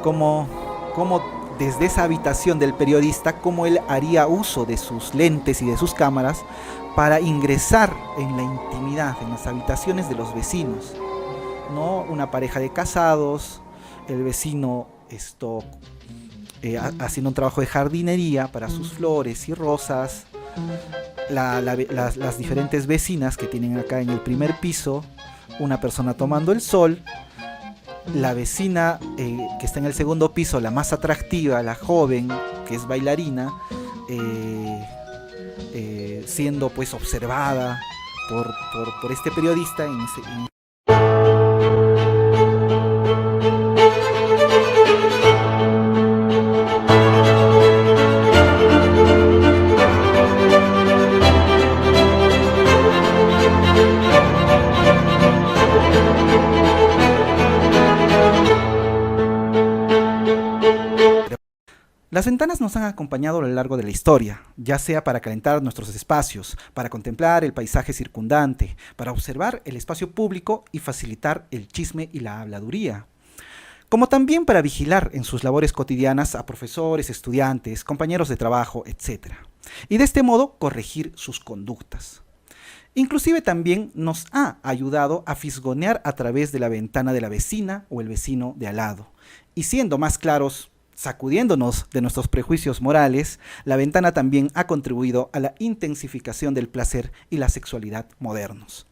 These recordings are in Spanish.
cómo desde esa habitación del periodista, cómo él haría uso de sus lentes y de sus cámaras para ingresar en la intimidad, en las habitaciones de los vecinos, ¿no? Una pareja de casados, el vecino haciendo un trabajo de jardinería para sus flores y rosas, las diferentes vecinas que tienen acá en el primer piso, una persona tomando el sol, la vecina que está en el segundo piso, la más atractiva, la joven, que es bailarina, siendo pues observada por este periodista en Las ventanas nos han acompañado a lo largo de la historia, ya sea para calentar nuestros espacios, para contemplar el paisaje circundante, para observar el espacio público y facilitar el chisme y la habladuría, como también para vigilar en sus labores cotidianas a profesores, estudiantes, compañeros de trabajo, etc. Y de este modo corregir sus conductas. Inclusive también nos ha ayudado a fisgonear a través de la ventana de la vecina o el vecino de al lado. Y siendo más claros, sacudiéndonos de nuestros prejuicios morales, la ventana también ha contribuido a la intensificación del placer y la sexualidad modernos.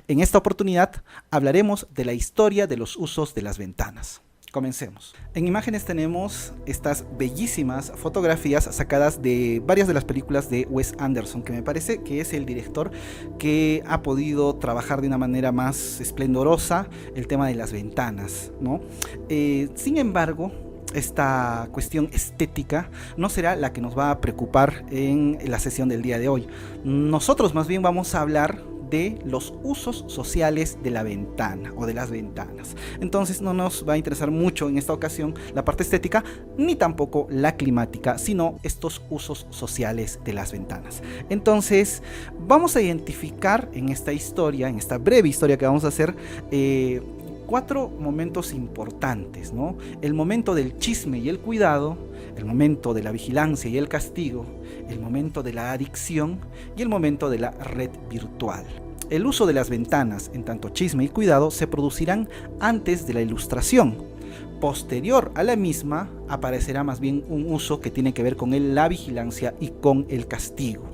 En esta oportunidad hablaremos de la historia de los usos de las ventanas. Comencemos. En imágenes tenemos estas bellísimas fotografías sacadas de varias de las películas de Wes Anderson, que me parece que es el director que ha podido trabajar de una manera más esplendorosa el tema de las ventanas, ¿no? Sin embargo, esta cuestión estética no será la que nos va a preocupar en la sesión del día de hoy. Nosotros más bien vamos a hablar de los usos sociales de la ventana o de las ventanas. Entonces no nos va a interesar mucho en esta ocasión la parte estética ni tampoco la climática, sino estos usos sociales de las ventanas. Entonces vamos a identificar en esta historia, en esta breve historia que vamos a hacer, 4 momentos importantes, ¿no? El momento del chisme y el cuidado, el momento de la vigilancia y el castigo, el momento de la adicción y el momento de la red virtual. El uso de las ventanas, en tanto chisme y cuidado, se producirán antes de la ilustración. Posterior a la misma, aparecerá más bien un uso que tiene que ver con la vigilancia y con el castigo.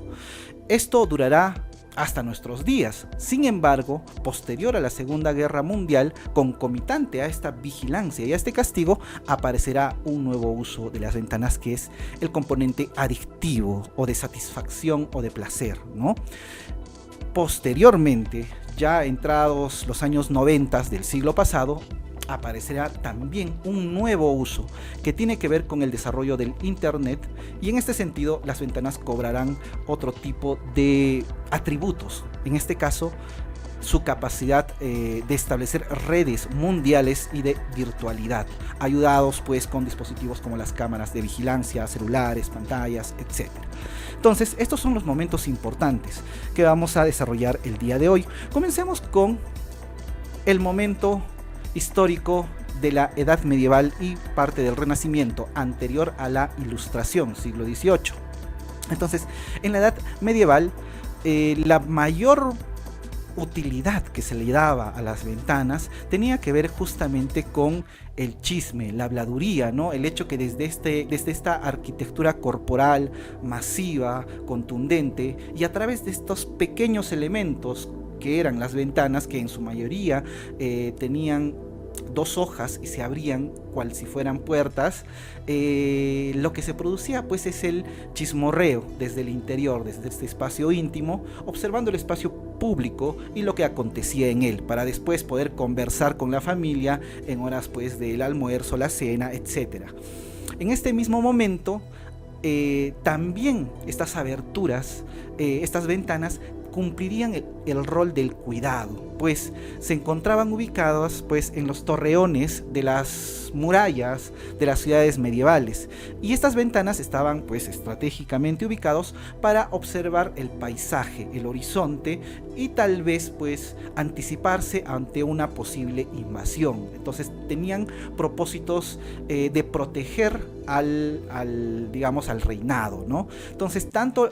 Esto durará hasta nuestros días. Sin embargo, posterior a la Segunda Guerra Mundial, concomitante a esta vigilancia y a este castigo, aparecerá un nuevo uso de las ventanas, que es el componente adictivo o de satisfacción o de placer, ¿no? Posteriormente, ya entrados los años 90 del siglo pasado, aparecerá también un nuevo uso que tiene que ver con el desarrollo del internet, y en este sentido las ventanas cobrarán otro tipo de atributos, en este caso su capacidad de establecer redes mundiales y de virtualidad, ayudados pues con dispositivos como las cámaras de vigilancia, celulares, pantallas, etc. Entonces estos son los momentos importantes que vamos a desarrollar el día de hoy. Comencemos con el momento histórico de la Edad Medieval y parte del Renacimiento, anterior a la Ilustración, siglo XVIII. Entonces, en la Edad Medieval, la mayor utilidad que se le daba a las ventanas tenía que ver justamente con el chisme, la habladuría, ¿no? El hecho que desde esta arquitectura corporal masiva, contundente, y a través de estos pequeños elementos que eran las ventanas, que en su mayoría tenían 2 hojas y se abrían cual si fueran puertas, lo que se producía pues es el chismorreo desde el interior, desde este espacio íntimo, observando el espacio público y lo que acontecía en él, para después poder conversar con la familia en horas pues del almuerzo, la cena, etc. En este mismo momento también estas aberturas, estas ventanas cumplirían el rol del cuidado, pues se encontraban ubicadas pues en los torreones de las murallas de las ciudades medievales, y estas ventanas estaban pues estratégicamente ubicados para observar el paisaje, el horizonte, y tal vez pues anticiparse ante una posible invasión. Entonces tenían propósitos de proteger digamos al reinado, ¿no? Entonces tanto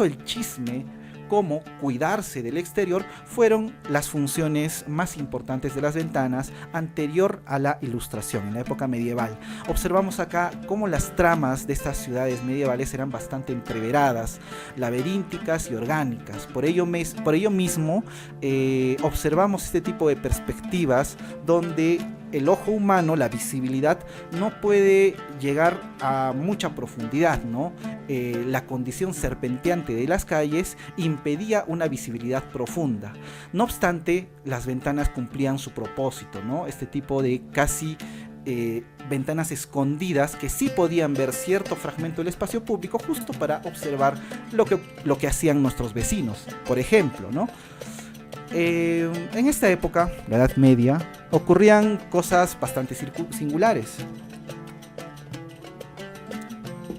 el chisme como cuidarse del exterior fueron las funciones más importantes de las ventanas anterior a la Ilustración, en la época medieval. Observamos acá cómo las tramas de estas ciudades medievales eran bastante entreveradas, laberínticas y orgánicas. Por ello mismo observamos este tipo de perspectivas donde el ojo humano, la visibilidad, no puede llegar a mucha profundidad, ¿no? La condición serpenteante de las calles impedía una visibilidad profunda. No obstante, las ventanas cumplían su propósito, ¿no? Este tipo de casi ventanas escondidas que sí podían ver cierto fragmento del espacio público justo para observar lo que hacían nuestros vecinos, por ejemplo, ¿no? En esta época, la Edad Media, ocurrían cosas bastante singulares.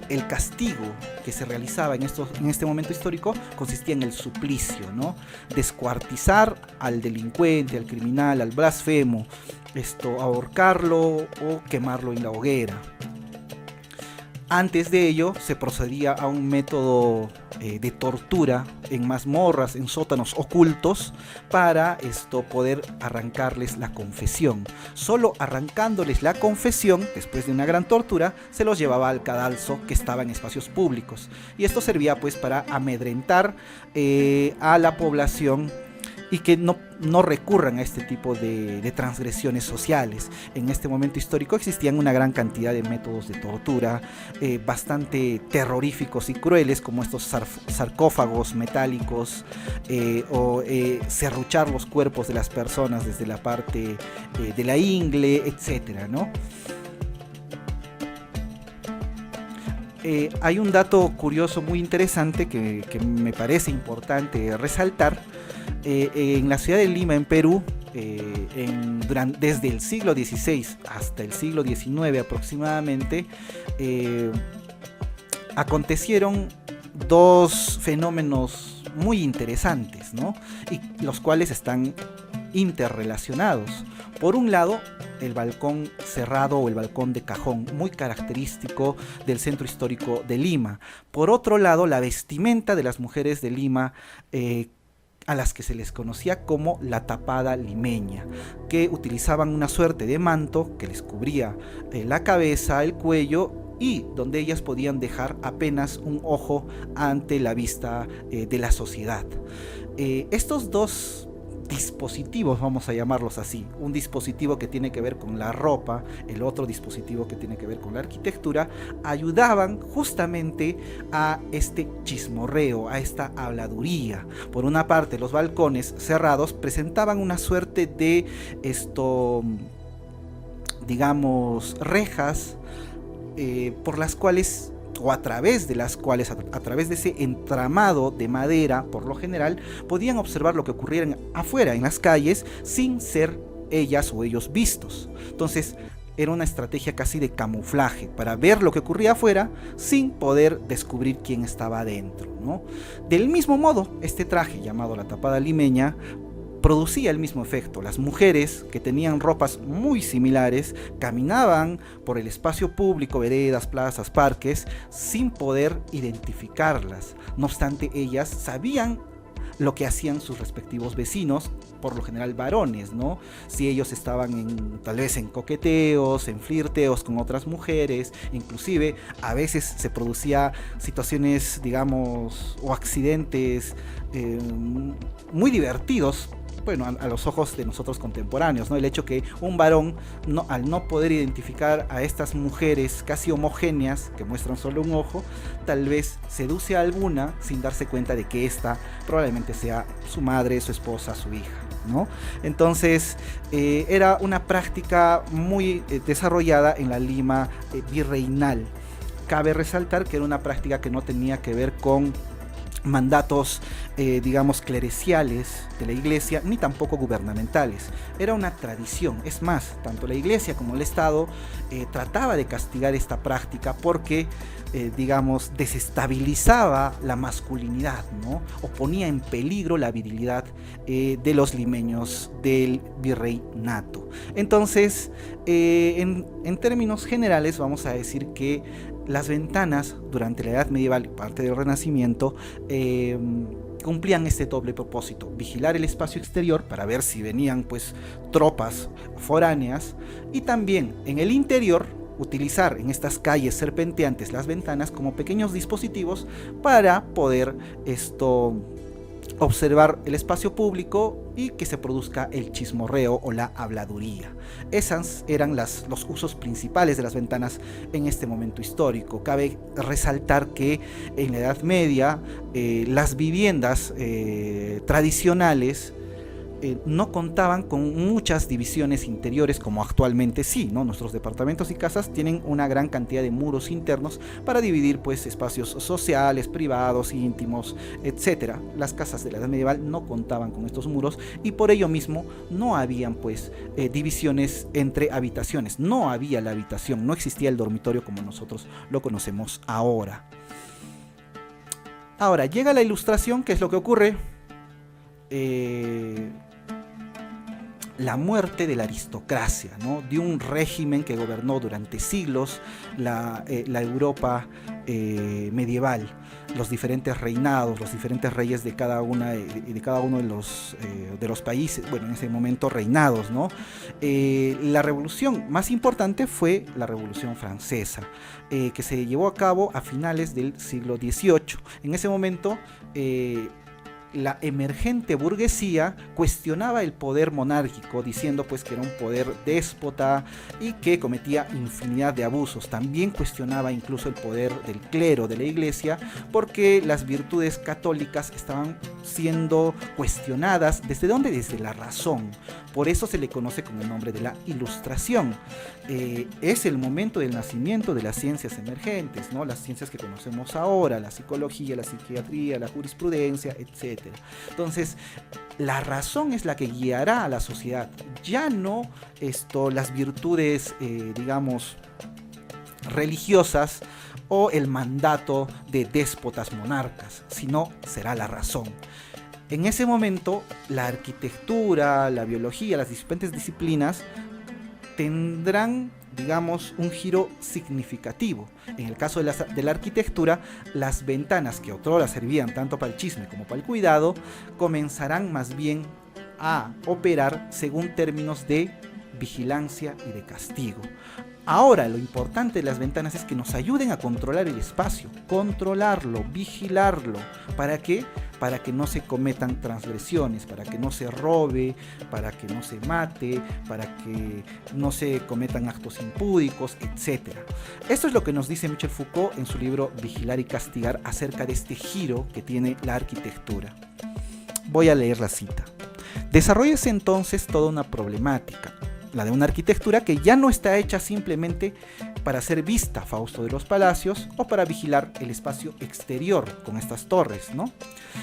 El castigo que se realizaba en este momento histórico consistía en el suplicio, ¿no? Descuartizar al delincuente, al criminal, al blasfemo, ahorcarlo o quemarlo en la hoguera. Antes de ello se procedía a un método de tortura en mazmorras, en sótanos ocultos, para poder arrancarles la confesión. Solo arrancándoles la confesión, después de una gran tortura, se los llevaba al cadalso, que estaba en espacios públicos. Y esto servía pues para amedrentar a la población y que no recurran a este tipo de transgresiones sociales. En este momento histórico existían una gran cantidad de métodos de tortura bastante terroríficos y crueles, como estos sarcófagos metálicos o serruchar los cuerpos de las personas desde la parte de la ingle, etcétera, ¿no? Hay un dato curioso muy interesante que me parece importante resaltar. En la ciudad de Lima, en Perú, desde el siglo XVI hasta el siglo XIX aproximadamente, acontecieron dos fenómenos muy interesantes, ¿no? Y los cuales están interrelacionados. Por un lado, el balcón cerrado o el balcón de cajón, muy característico del centro histórico de Lima. Por otro lado, la vestimenta de las mujeres de Lima, a las que se les conocía como la tapada limeña, que utilizaban una suerte de manto que les cubría la cabeza, el cuello, y donde ellas podían dejar apenas un ojo ante la vista de la sociedad. Estos dos dispositivos, vamos a llamarlos así, un dispositivo que tiene que ver con la ropa, el otro dispositivo que tiene que ver con la arquitectura, ayudaban justamente a este chismorreo, a esta habladuría. Por una parte, los balcones cerrados presentaban una suerte de digamos, rejas por las cuales, o a través de las cuales, a través de ese entramado de madera, por lo general, podían observar lo que ocurriera afuera, en las calles, sin ser ellas o ellos vistos. Entonces, era una estrategia casi de camuflaje, para ver lo que ocurría afuera, sin poder descubrir quién estaba adentro, ¿no? Del mismo modo, este traje, llamado la tapada limeña, producía el mismo efecto. Las mujeres, que tenían ropas muy similares, caminaban por el espacio público, veredas, plazas, parques, sin poder identificarlas. No obstante, ellas sabían lo que hacían sus respectivos vecinos, por lo general varones, ¿no? Si ellos estaban tal vez en coqueteos, en flirteos con otras mujeres, inclusive a veces se producía situaciones, digamos, o accidentes muy divertidos, bueno, a los ojos de nosotros contemporáneos, ¿no? El hecho que un varón, al no poder identificar a estas mujeres casi homogéneas, que muestran solo un ojo, tal vez seduce a alguna sin darse cuenta de que esta probablemente sea su madre, su esposa, su hija, ¿no? Entonces, era una práctica muy desarrollada en la Lima virreinal. Cabe resaltar que era una práctica que no tenía que ver con mandatos, digamos, clericiales de la iglesia, ni tampoco gubernamentales. Era una tradición. Es más, tanto la iglesia como el Estado trataba de castigar esta práctica porque, digamos, desestabilizaba la masculinidad, ¿no? O ponía en peligro la virilidad de los limeños del virreinato. Entonces, en términos generales, vamos a decir que las ventanas durante la Edad Medieval y parte del Renacimiento cumplían este doble propósito: vigilar el espacio exterior para ver si venían pues tropas foráneas, y también en el interior utilizar en estas calles serpenteantes las ventanas como pequeños dispositivos para poder observar el espacio público y que se produzca el chismorreo o la habladuría. Esos eran los usos principales de las ventanas en este momento histórico. Cabe resaltar que en la Edad Media las viviendas tradicionales no contaban con muchas divisiones interiores como actualmente sí, ¿no? Nuestros departamentos y casas tienen una gran cantidad de muros internos para dividir pues espacios sociales, privados, íntimos, etcétera. Las casas de la Edad Medieval no contaban con estos muros y por ello mismo no habían pues divisiones entre habitaciones. No había la habitación, no existía el dormitorio como nosotros lo conocemos ahora. Ahora llega la Ilustración. ¿Qué es lo que ocurre? La muerte de la aristocracia, ¿no? De un régimen que gobernó durante siglos la Europa medieval, los diferentes reinados, los diferentes reyes de cada uno de los países, bueno, en ese momento reinados, ¿no? La revolución más importante fue la Revolución Francesa, que se llevó a cabo a finales del siglo XVIII. En ese momento, la emergente burguesía cuestionaba el poder monárquico, diciendo pues que era un poder déspota y que cometía infinidad de abusos. También cuestionaba incluso el poder del clero, de la iglesia, porque las virtudes católicas estaban siendo cuestionadas. ¿Desde dónde? Desde la razón. Por eso se le conoce con el nombre de la Ilustración. Es el momento del nacimiento de las ciencias emergentes, ¿no? Las ciencias que conocemos ahora, la psicología, la psiquiatría, la jurisprudencia, etc. Entonces, la razón es la que guiará a la sociedad, ya no las virtudes, digamos, religiosas o el mandato de déspotas monarcas, sino será la razón. En ese momento, la arquitectura, la biología, las diferentes disciplinas tendrán, digamos, un giro significativo. En el caso de la arquitectura, las ventanas que otrora servían tanto para el chisme como para el cuidado, comenzarán más bien a operar según términos de vigilancia y de castigo. Ahora, lo importante de las ventanas es que nos ayuden a controlar el espacio, controlarlo, vigilarlo. ¿Para qué? Para que no se cometan transgresiones, para que no se robe, para que no se mate, para que no se cometan actos impúdicos, etc. Esto es lo que nos dice Michel Foucault en su libro Vigilar y Castigar acerca de este giro que tiene la arquitectura. Voy a leer la cita. Desarrollase entonces toda una problemática, la de una arquitectura que ya no está hecha simplemente para ser vista, Fausto de los Palacios, o para vigilar el espacio exterior con estas torres, ¿no?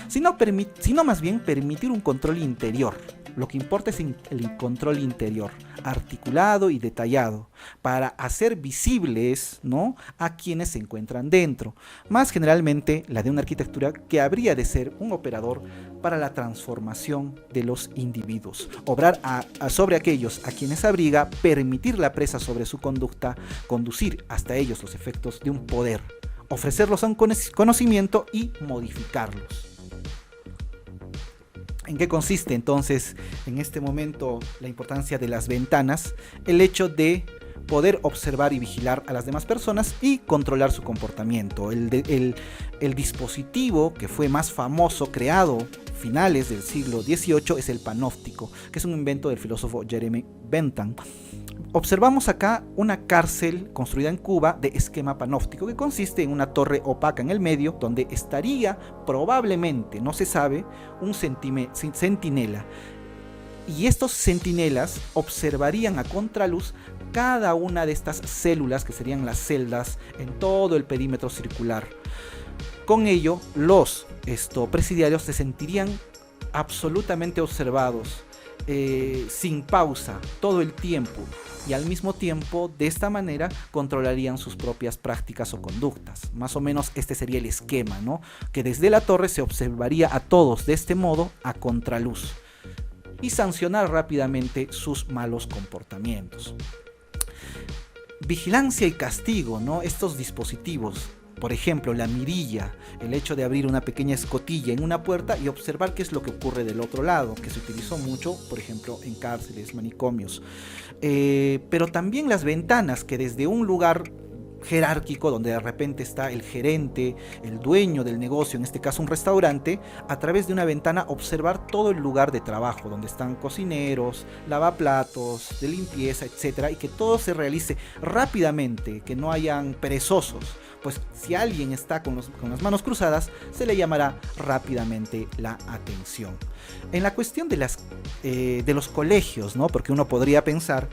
Sino más bien permitir un control interior. Lo que importa es el control interior, articulado y detallado, para hacer visibles, ¿no?, a quienes se encuentran dentro. Más generalmente, la de una arquitectura que habría de ser un operador para la transformación de los individuos. Obrar sobre aquellos a quienes abriga, permitir la presa sobre su conducta, conducir hasta ellos los efectos de un poder, ofrecerlos a un conocimiento y modificarlos. ¿En qué consiste entonces en este momento la importancia de las ventanas? El hecho de poder observar y vigilar a las demás personas y controlar su comportamiento. El dispositivo que fue más famoso, creado finales del siglo XVIII, es el panóptico, que es un invento del filósofo Jeremy Bentham. Observamos acá una cárcel construida en Cuba de esquema panóptico, que consiste en una torre opaca en el medio, donde estaría probablemente, no se sabe, un centinela. Y estos centinelas observarían a contraluz cada una de estas células, que serían las celdas, en todo el perímetro circular. Con ello, los presidiarios se sentirían absolutamente observados, sin pausa, todo el tiempo, y al mismo tiempo, de esta manera, controlarían sus propias prácticas o conductas. Más o menos este sería el esquema, ¿no? Que desde la torre se observaría a todos de este modo, a contraluz, y sancionar rápidamente sus malos comportamientos. Vigilancia y castigo, ¿no? Estos dispositivos, por ejemplo, la mirilla, el hecho de abrir una pequeña escotilla en una puerta y observar qué es lo que ocurre del otro lado, que se utilizó mucho, por ejemplo, en cárceles, manicomios. Pero también las ventanas, que desde un lugar jerárquico, donde de repente está el gerente, el dueño del negocio, en este caso un restaurante, a través de una ventana observar todo el lugar de trabajo, donde están cocineros, lavaplatos, de limpieza, etcétera, y que todo se realice rápidamente, que no hayan perezosos, pues si alguien está con las manos cruzadas, se le llamará rápidamente la atención. En la cuestión de los colegios, ¿no? Porque uno podría pensar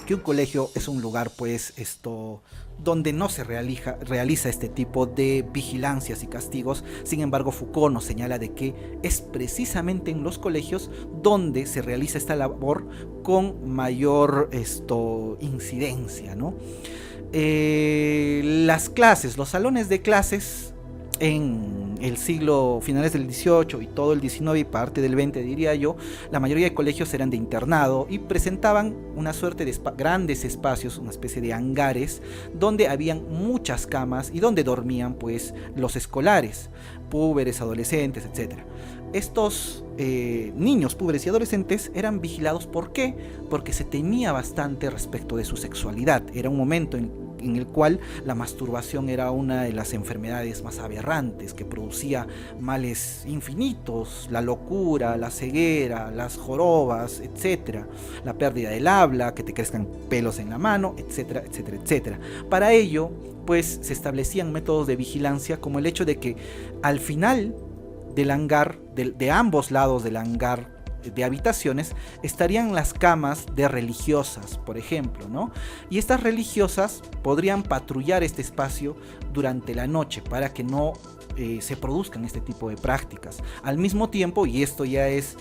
que un colegio es un lugar, pues, donde no se realiza este tipo de vigilancias y castigos. Sin embargo, Foucault nos señala de que es precisamente en los colegios donde se realiza esta labor con mayor incidencia, ¿no? Las clases, los salones de clases en el siglo finales del XVIII y todo el XIX y parte del XX, diría yo, la mayoría de colegios eran de internado y presentaban una suerte de grandes espacios, una especie de hangares, donde habían muchas camas y donde dormían, pues, los escolares, púberes, adolescentes, etc. Estos niños, púberes y adolescentes eran vigilados. ¿Por qué? Porque se temía bastante respecto de su sexualidad. Era un momento en el cual la masturbación era una de las enfermedades más aberrantes, que producía males infinitos, la locura, la ceguera, las jorobas, etcétera, la pérdida del habla, que te crezcan pelos en la mano, etcétera, etcétera, etcétera. Para ello, pues, se establecían métodos de vigilancia, como el hecho de que al final del hangar, de ambos lados del hangar de habitaciones, estarían las camas de religiosas, por ejemplo, ¿no? Y estas religiosas podrían patrullar este espacio durante la noche para que no se produzcan este tipo de prácticas. Al mismo tiempo, y esto ya es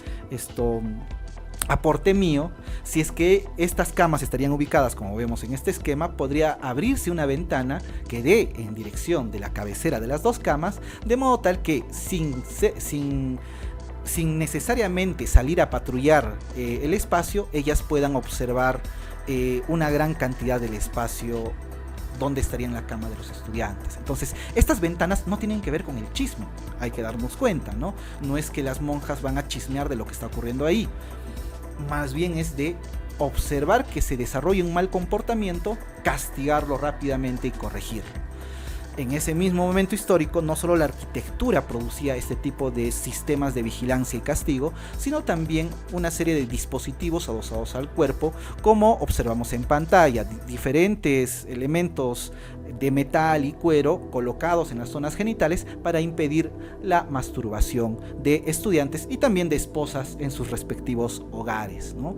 aporte mío, si es que estas camas estarían ubicadas como vemos en este esquema, podría abrirse una ventana que dé en dirección de la cabecera de las dos camas, de modo tal que sin necesariamente salir a patrullar el espacio, ellas puedan observar una gran cantidad del espacio donde estaría en la cama de los estudiantes. Entonces, estas ventanas no tienen que ver con el chisme, hay que darnos cuenta, ¿no? No es que las monjas van a chismear de lo que está ocurriendo ahí, más bien es de observar que se desarrolle un mal comportamiento, castigarlo rápidamente y corregirlo. En ese mismo momento histórico, no solo la arquitectura producía este tipo de sistemas de vigilancia y castigo, sino también una serie de dispositivos adosados al cuerpo, como observamos en pantalla, diferentes elementos de metal y cuero colocados en las zonas genitales para impedir la masturbación de estudiantes y también de esposas en sus respectivos hogares, ¿no?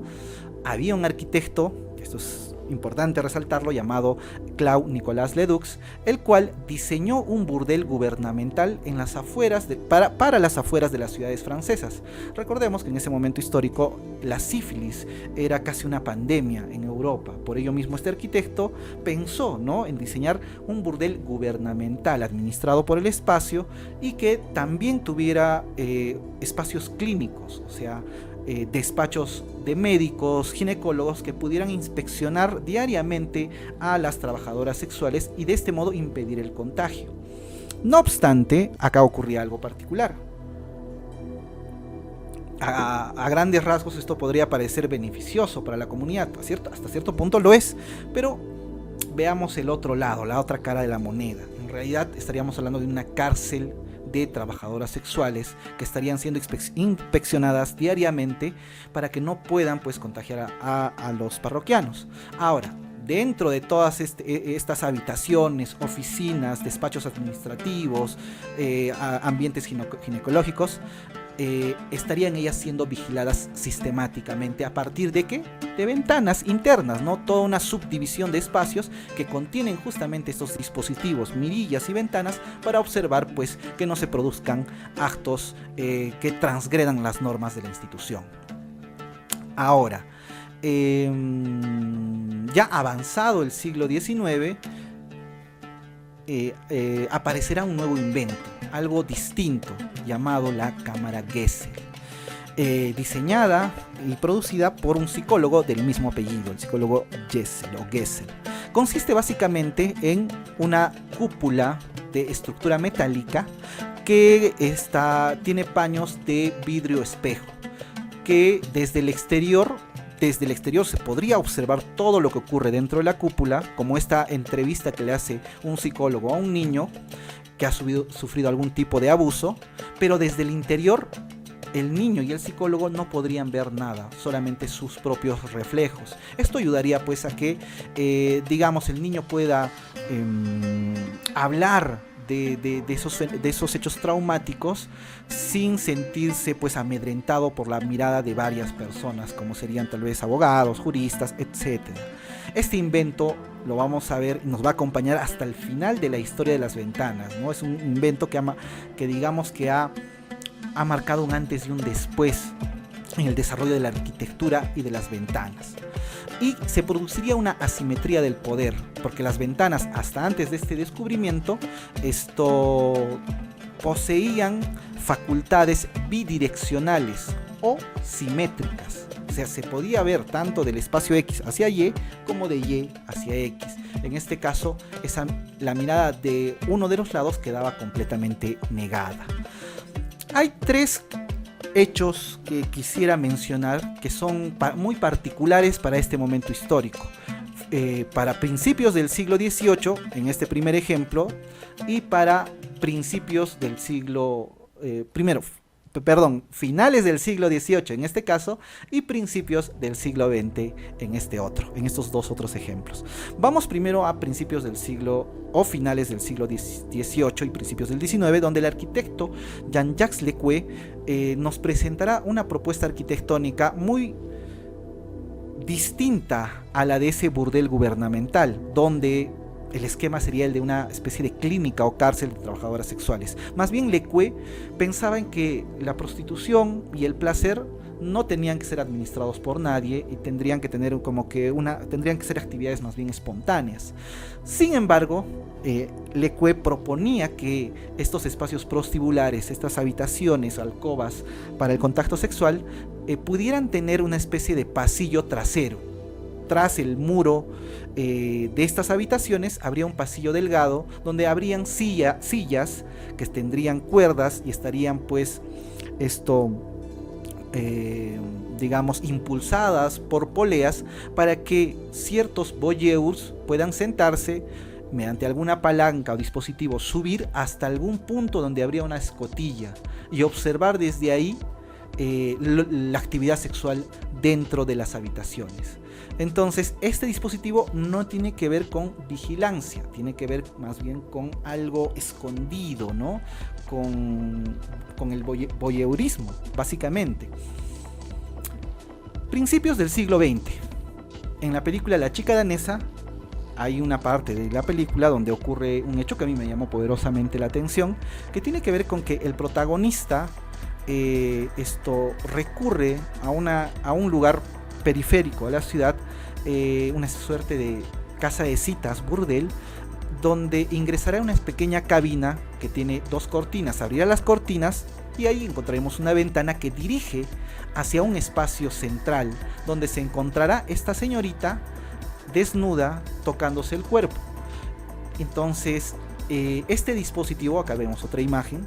Había un arquitecto, esto es importante resaltarlo, llamado Claude Nicolas Ledoux, el cual diseñó un burdel gubernamental en las afueras para las afueras de las ciudades francesas. Recordemos que en ese momento histórico la sífilis era casi una pandemia en Europa. Por ello mismo este arquitecto pensó, ¿no?, en diseñar un burdel gubernamental administrado por el espacio y que también tuviera espacios clínicos, o sea, despachos de médicos, ginecólogos que pudieran inspeccionar diariamente a las trabajadoras sexuales y de este modo impedir el contagio. No obstante, acá ocurría algo particular. A grandes rasgos esto podría parecer beneficioso para la comunidad, hasta cierto punto lo es, pero veamos el otro lado, la otra cara de la moneda. En realidad estaríamos hablando de una cárcel de trabajadoras sexuales que estarían siendo inspeccionadas diariamente para que no puedan, pues, contagiar a los parroquianos. Ahora, dentro de todas estas habitaciones, oficinas, despachos administrativos, ambientes ginecológicos, estarían ellas siendo vigiladas sistemáticamente. ¿A partir de qué? De ventanas internas, ¿no? Toda una subdivisión de espacios que contienen justamente estos dispositivos, mirillas y ventanas, para observar pues que no se produzcan actos que transgredan las normas de la institución. Ahora, ya avanzado el siglo XIX, aparecerá un nuevo invento, algo distinto, llamado la cámara Gesell, diseñada y producida por un psicólogo del mismo apellido, el psicólogo Gesell. Consiste básicamente en una cúpula de estructura metálica que tiene paños de vidrio espejo, que desde el exterior se podría observar todo lo que ocurre dentro de la cúpula, como esta entrevista que le hace un psicólogo a un niño que ha sufrido algún tipo de abuso, pero desde el interior el niño y el psicólogo no podrían ver nada, solamente sus propios reflejos. Esto ayudaría pues a que, digamos, el niño pueda hablar de esos hechos traumáticos sin sentirse pues amedrentado por la mirada de varias personas, como serían tal vez abogados, juristas, etc. Este invento lo vamos a ver y nos va a acompañar hasta el final de la historia de las ventanas, ¿no? Es un invento que digamos que ha marcado un antes y un después en el desarrollo de la arquitectura y de las ventanas. Y se produciría una asimetría del poder, porque las ventanas hasta antes de este descubrimiento poseían facultades bidireccionales o simétricas. O sea, se podía ver tanto del espacio X hacia Y como de Y hacia X. En este caso, la mirada de uno de los lados quedaba completamente negada. Hay tres hechos que quisiera mencionar que son muy particulares para este momento histórico. Para principios del siglo XVIII, en este primer ejemplo, y para principios del finales del siglo XVIII en este caso, y principios del siglo XX en estos dos otros ejemplos. Vamos primero a principios del siglo o finales del siglo XVIII y principios del XIX, donde el arquitecto Jean-Jacques Lequeux nos presentará una propuesta arquitectónica muy distinta a la de ese burdel gubernamental, donde el esquema sería el de una especie de clínica o cárcel de trabajadoras sexuales. Más bien Lequeux pensaba en que la prostitución y el placer no tenían que ser administrados por nadie y tendrían que ser actividades más bien espontáneas. Sin embargo, Lequeux proponía que estos espacios prostibulares, estas habitaciones, alcobas para el contacto sexual, pudieran tener una especie de pasillo trasero. Tras el muro de estas habitaciones habría un pasillo delgado donde habrían sillas que tendrían cuerdas y estarían pues digamos impulsadas por poleas para que ciertos voyeurs puedan sentarse mediante alguna palanca o dispositivo, subir hasta algún punto donde habría una escotilla y observar desde ahí la actividad sexual dentro de las habitaciones. Entonces, este dispositivo no tiene que ver con vigilancia, tiene que ver más bien con algo escondido, ¿no? Con el voyeurismo, básicamente. Principios del siglo XX. En la película La chica danesa hay una parte de la película donde ocurre un hecho que a mí me llamó poderosamente la atención, que tiene que ver con que el protagonista recurre a un lugar periférico a la ciudad, una suerte de casa de citas, burdel, donde ingresará a una pequeña cabina que tiene dos cortinas. Abrirá las cortinas y ahí encontraremos una ventana que dirige hacia un espacio central donde se encontrará esta señorita desnuda tocándose el cuerpo. Entonces este dispositivo, acá vemos otra imagen,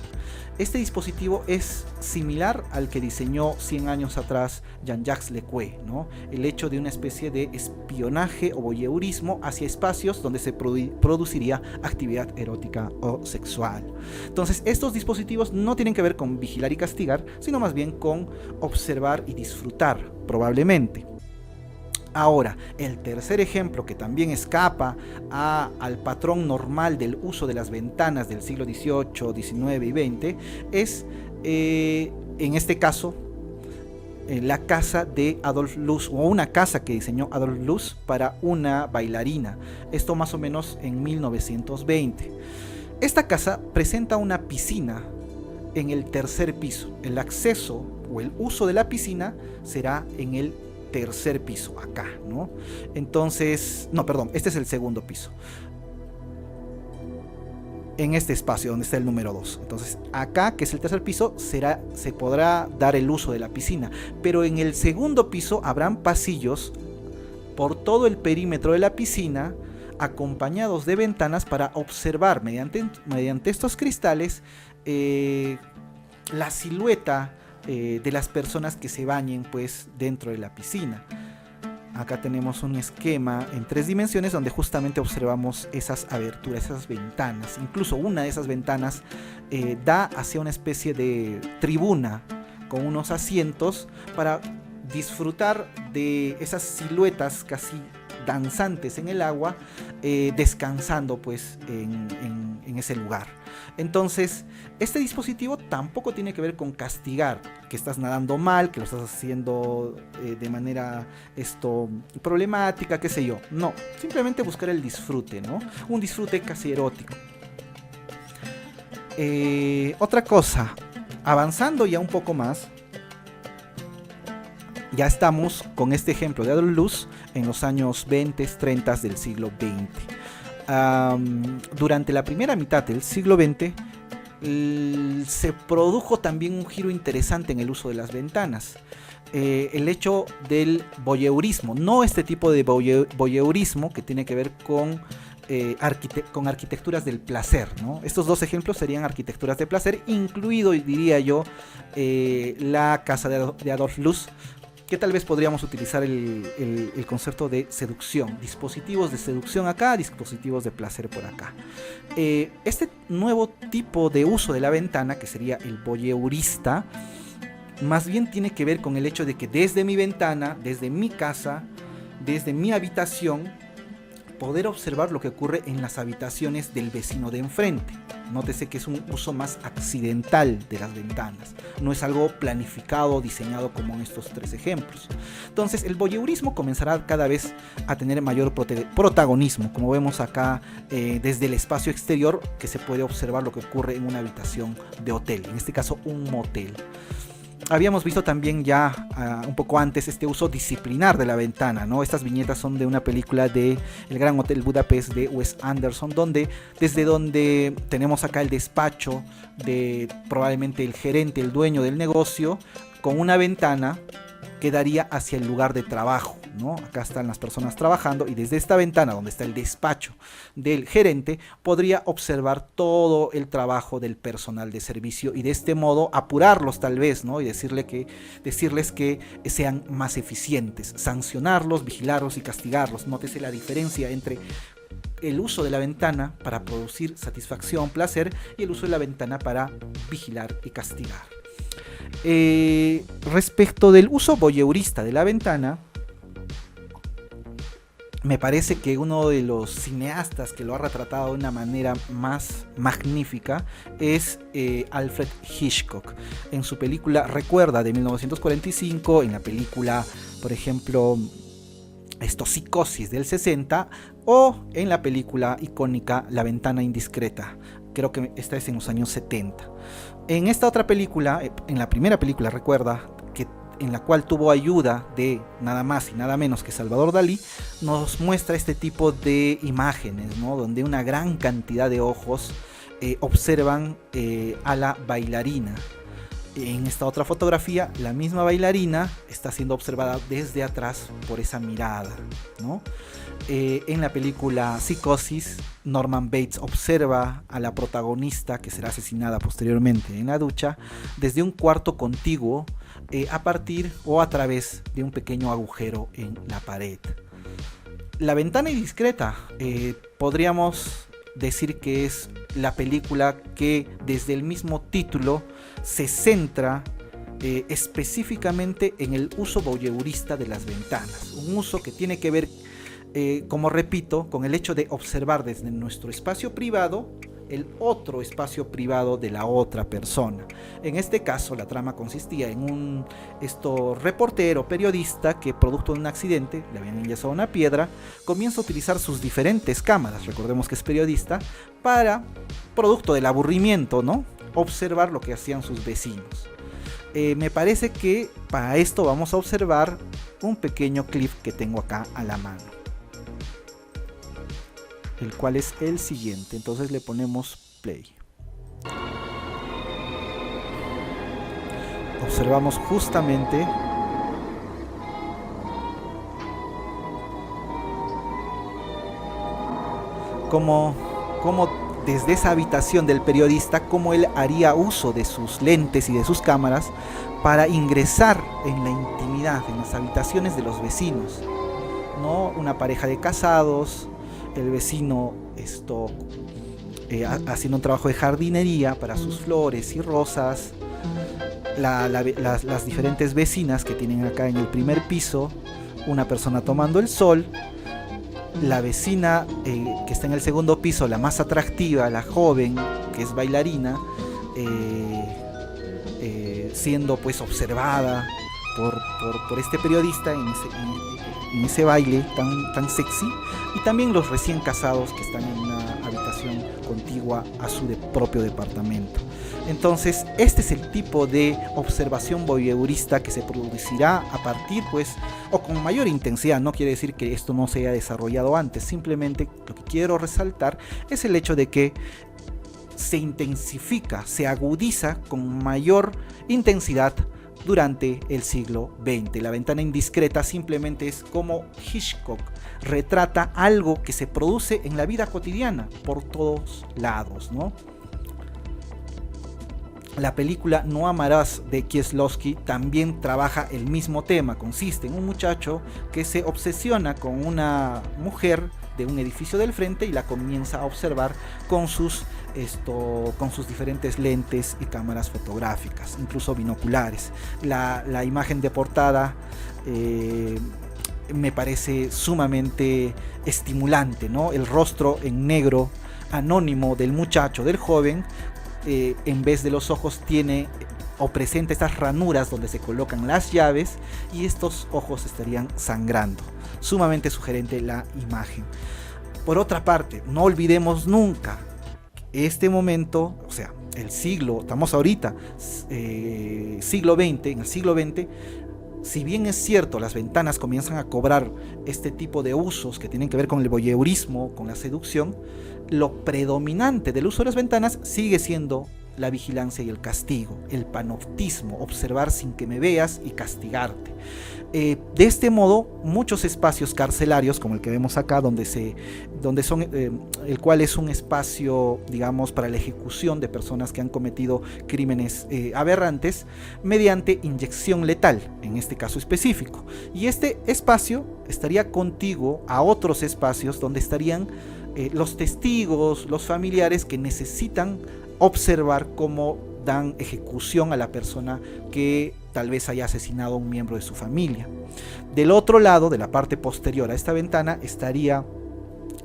este dispositivo es similar al que diseñó 100 años atrás Jean-Jacques Lequeux, ¿no? El hecho de una especie de espionaje o voyeurismo hacia espacios donde se produciría actividad erótica o sexual. Entonces, estos dispositivos no tienen que ver con vigilar y castigar, sino más bien con observar y disfrutar, probablemente. Ahora, el tercer ejemplo que también escapa al patrón normal del uso de las ventanas del siglo XVIII, XIX y XX es en este caso, la casa de Adolf Loos, o una casa que diseñó Adolf Loos para una bailarina. Esto más o menos en 1920. Esta casa presenta una piscina en el tercer piso. El acceso o el uso de la piscina será en el tercer piso, acá, ¿no? Entonces, no, perdón, este es el segundo piso. En este espacio donde está el número 2. Entonces, acá, que es el tercer piso, se podrá dar el uso de la piscina. Pero en el segundo piso habrán pasillos por todo el perímetro de la piscina, acompañados de ventanas para observar mediante estos cristales la silueta de las personas que se bañen pues dentro de la piscina. Acá tenemos un esquema en 3 dimensiones donde justamente observamos esas aberturas, esas ventanas. Incluso una de esas ventanas da hacia una especie de tribuna con unos asientos para disfrutar de esas siluetas casi danzantes en el agua, descansando pues en ese lugar. Entonces, este dispositivo tampoco tiene que ver con castigar que estás nadando mal, que lo estás haciendo de manera problemática, qué sé yo. No, simplemente buscar el disfrute, ¿no? Un disfrute casi erótico. Otra cosa, avanzando ya un poco más, ya estamos con este ejemplo de Adolf Loos en los años 20, 30 del siglo XX. Durante la primera mitad del siglo XX se produjo también un giro interesante en el uso de las ventanas. El hecho del voyeurismo, no este tipo de voyeurismo que tiene que ver con arquitecturas del placer, ¿no? Estos dos ejemplos serían arquitecturas de placer, incluido, diría yo, la casa de Adolf Loos, que tal vez podríamos utilizar el concepto de seducción, dispositivos de seducción acá, dispositivos de placer por acá. Este nuevo tipo de uso de la ventana, que sería el voyeurista, más bien tiene que ver con el hecho de que desde mi ventana, desde mi casa, desde mi habitación, poder observar lo que ocurre en las habitaciones del vecino de enfrente. Nótese que es un uso más accidental de las ventanas, no es algo planificado, diseñado como en estos 3 ejemplos. Entonces el voyeurismo comenzará cada vez a tener mayor protagonismo, como vemos acá desde el espacio exterior, que se puede observar lo que ocurre en una habitación de hotel, en este caso un motel. Habíamos visto también ya un poco antes este uso disciplinar de la ventana, ¿no? Estas viñetas son de una película de El Gran Hotel Budapest de Wes Anderson, desde donde tenemos acá el despacho de probablemente el gerente, el dueño del negocio, con una ventana que daría hacia el lugar de trabajo, ¿no? Acá están las personas trabajando y desde esta ventana donde está el despacho del gerente podría observar todo el trabajo del personal de servicio y de este modo apurarlos tal vez, ¿no? Y decirles que sean más eficientes, sancionarlos, vigilarlos y castigarlos. Nótese la diferencia entre el uso de la ventana para producir satisfacción, placer, y el uso de la ventana para vigilar y castigar. Respecto del uso voyeurista de la ventana, me parece que uno de los cineastas que lo ha retratado de una manera más magnífica es Alfred Hitchcock. En su película Recuerda de 1945, en la película, por ejemplo, Psicosis del 60, o en la película icónica La Ventana Indiscreta. Creo que esta es en los años 70. En esta otra película, en la primera película Recuerda, en la cual tuvo ayuda de nada más y nada menos que Salvador Dalí, nos muestra este tipo de imágenes, ¿no? Donde una gran cantidad de ojos observan a la bailarina. En esta otra fotografía, la misma bailarina está siendo observada desde atrás por esa mirada, ¿no? En la película Psicosis, Norman Bates observa a la protagonista, que será asesinada posteriormente en la ducha, desde un cuarto contiguo, a partir o a través de un pequeño agujero en la pared. La Ventana Indiscreta, podríamos decir que es la película que desde el mismo título se centra específicamente en el uso voyeurista de las ventanas, un uso que tiene que ver, como repito, con el hecho de observar desde nuestro espacio privado el otro espacio privado de la otra persona. En este caso, la trama consistía en un reportero, periodista, que producto de un accidente, le habían enyesado una piedra, comienza a utilizar sus diferentes cámaras, recordemos que es periodista, para, producto del aburrimiento, ¿no?, observar lo que hacían sus vecinos. Me parece que para esto vamos a observar un pequeño clip que tengo acá a la mano, el cual es el siguiente. Entonces le ponemos play. Observamos justamente cómo desde esa habitación del periodista, cómo él haría uso de sus lentes y de sus cámaras para ingresar en la intimidad, en las habitaciones de los vecinos, ¿no? Una pareja de casados, el vecino haciendo un trabajo de jardinería para sus flores y rosas, las diferentes vecinas que tienen acá en el primer piso, una persona tomando el sol, la vecina que está en el segundo piso, la más atractiva, la joven, que es bailarina, siendo pues observada por este periodista en ese baile tan sexy, y también los recién casados que están en una habitación contigua a su propio departamento. Entonces, este es el tipo de observación voyeurista que se producirá a partir, pues, o con mayor intensidad. No quiere decir que esto no se haya desarrollado antes, simplemente lo que quiero resaltar es el hecho de que se intensifica, se agudiza con mayor intensidad durante el siglo XX. La ventana indiscreta simplemente es como Hitchcock retrata algo que se produce en la vida cotidiana por todos lados, ¿no? La película No amarás de Kieslowski también trabaja el mismo tema. Consiste en un muchacho que se obsesiona con una mujer de un edificio del frente y la comienza a observar con sus diferentes lentes y cámaras fotográficas, incluso binoculares. La imagen de portada me parece sumamente estimulante, ¿no? El rostro en negro anónimo del muchacho, del joven, en vez de los ojos tiene o presenta estas ranuras donde se colocan las llaves, y estos ojos estarían sangrando. Sumamente sugerente la imagen. Por otra parte, no olvidemos nunca este momento, o sea, el siglo, estamos ahorita, siglo XX, en el siglo XX, si bien es cierto, las ventanas comienzan a cobrar este tipo de usos que tienen que ver con el voyeurismo, con la seducción, lo predominante del uso de las ventanas sigue siendo la vigilancia y el castigo, el panoptismo, observar sin que me veas y castigarte. De este modo, muchos espacios carcelarios, como el que vemos acá, el cual es un espacio, digamos, para la ejecución de personas que han cometido crímenes aberrantes, mediante inyección letal, en este caso específico. Y este espacio estaría contiguo a otros espacios donde estarían los testigos, los familiares que necesitan observar cómo dan ejecución a la persona que tal vez haya asesinado a un miembro de su familia. Del otro lado, de la parte posterior a esta ventana, estaría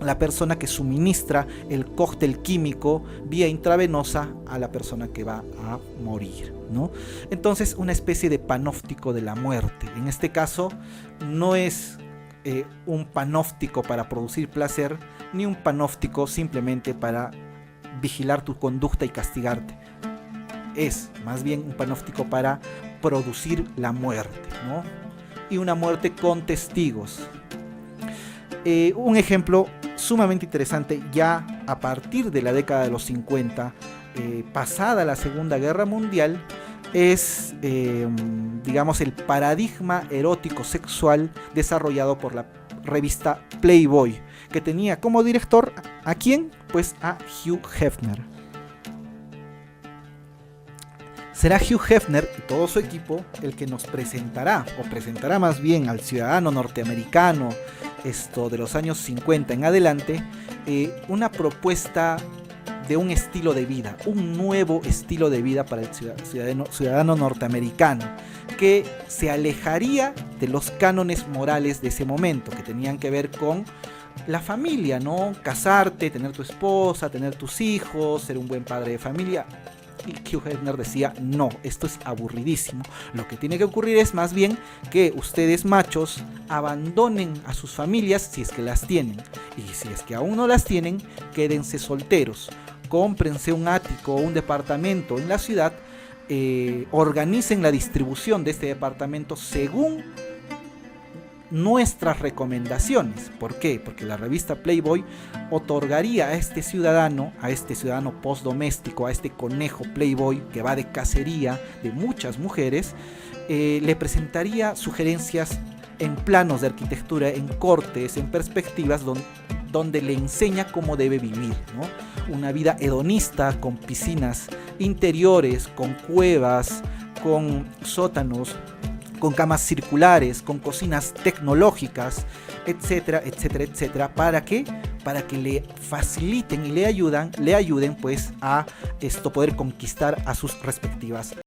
la persona que suministra el cóctel químico vía intravenosa a la persona que va a morir, ¿no? Entonces, una especie de panóptico de la muerte. En este caso, no es un panóptico para producir placer, ni un panóptico simplemente para vigilar tu conducta y castigarte. Es más bien un panóptico para producir la muerte, ¿no? Y una muerte con testigos. Un ejemplo sumamente interesante, ya a partir de la década de los 50, pasada la Segunda Guerra Mundial, es, digamos, el paradigma erótico sexual desarrollado por la revista Playboy, que tenía como director ¿a quién? Pues a Hugh Hefner. Será Hugh Hefner y todo su equipo el que nos presentará más bien al ciudadano norteamericano de los años 50 en adelante, una propuesta de un estilo de vida, un nuevo estilo de vida para el ciudadano norteamericano, que se alejaría de los cánones morales de ese momento, que tenían que ver con la familia, ¿no? Casarte, tener tu esposa, tener tus hijos, ser un buen padre de familia. Y Hugh Hefner decía, no, esto es aburridísimo. Lo que tiene que ocurrir es más bien que ustedes machos abandonen a sus familias si es que las tienen. Y si es que aún no las tienen, quédense solteros. Cómprense un ático o un departamento en la ciudad, organicen la distribución de este departamento según nuestras recomendaciones. ¿Por qué? Porque la revista Playboy otorgaría a este ciudadano postdoméstico, a este conejo Playboy que va de cacería de muchas mujeres, le presentaría sugerencias en planos de arquitectura, en cortes, en perspectivas donde le enseña cómo debe vivir, ¿no? Una vida hedonista con piscinas interiores, con cuevas, con sótanos, con camas circulares, con cocinas tecnológicas, etcétera, etcétera, etcétera. ¿Para qué? Para que le faciliten y le ayuden pues a poder conquistar a sus respectivas